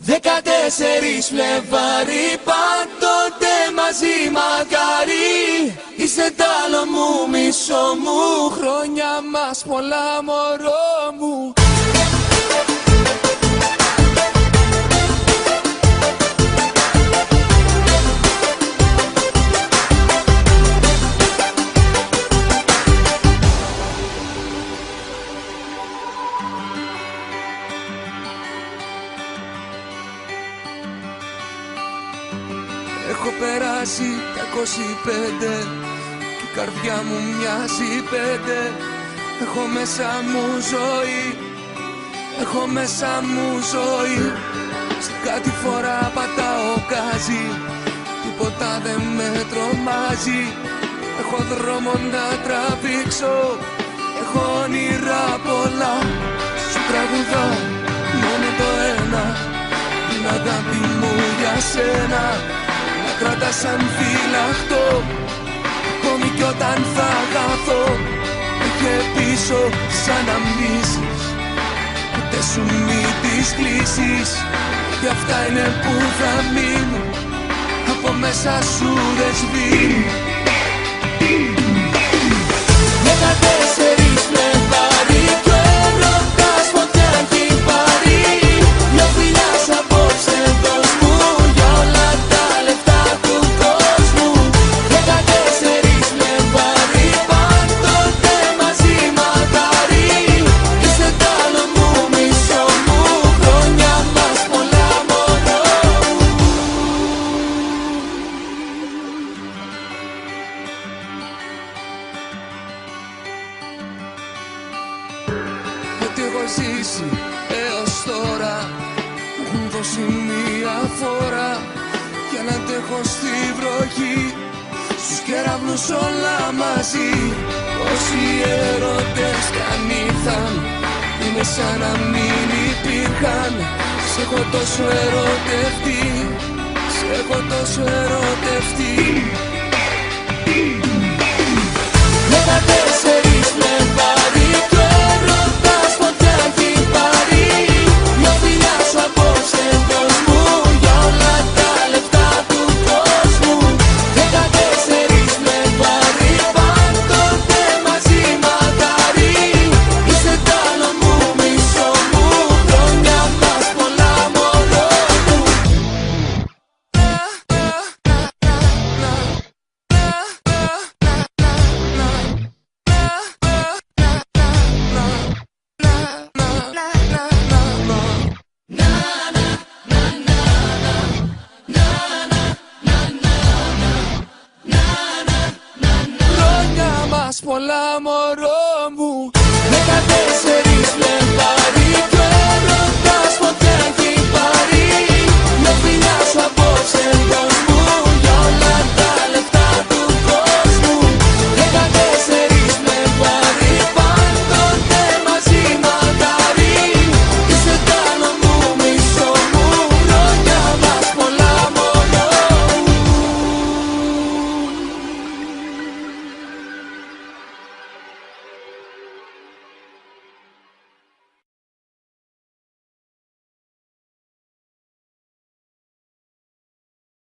14 Φλεβάρι, πάντοτε μαζί μακάρι. Είσαι τ' άλλο μου, μισό μου, χρόνια μας πολλά μωρό μου. Έχω περάσει τα 25 και η καρδιά μου μοιάζει 5. Έχω μέσα μου ζωή, έχω μέσα μου ζωή. Σε κάτι φορά πατάω γκάζι, τίποτα δεν με τρομάζει. Έχω δρόμο να τραβήξω, έχω όνειρα πολλά. Σου τραγουδά μόνο το ένα, την αγάπη μου για σένα. Να κρατάς σαν φυλαχτό, ακόμη κι όταν θα χαθώ. Είχε πίσω σαν να μνήσεις, ούτε σου μη τις κλείσεις. Κι αυτά είναι που θα μείνουν, από μέσα σου δεν σβήνει. 14 Φλεβάρι κι ο έρωτας φωτιά έχει πάρει. Μια φιλιά σ' απόψε δώσ' μου για όλα τα λεφτά του κόσμου. 14 Φλεβάρι, πάντοτε μαζί μακάρι. Είσαι τ' άλλο μου, μισό μου, χρόνια μας πολλά μωρό μου. Ό,τι έχω ζήσει έως τώρα μου έχουν δώσει μία φορά για να αντέχω στη βροχή, στους κεραυνούς όλα μαζί. Όσοι έρωτες καν ήρθαν, είναι σαν να μην υπήρχαν. Σ' έχω τόσο ερωτευτεί, σ' έχω τόσο ερωτευτεί. 14 Φλεβάρι κι ο έρωτας φωτιά έχει πάρει. Μια φιλιά σου απόψε δώσ' μου για όλα τα λεφτά του κόσμου. 14 Φλεβάρι, πάντοτε μαζί μακάρι. Είσαι τ' άλλο μου, μισό μου, χρόνια μας πολλά μωρό μου. Πολλά μωρό.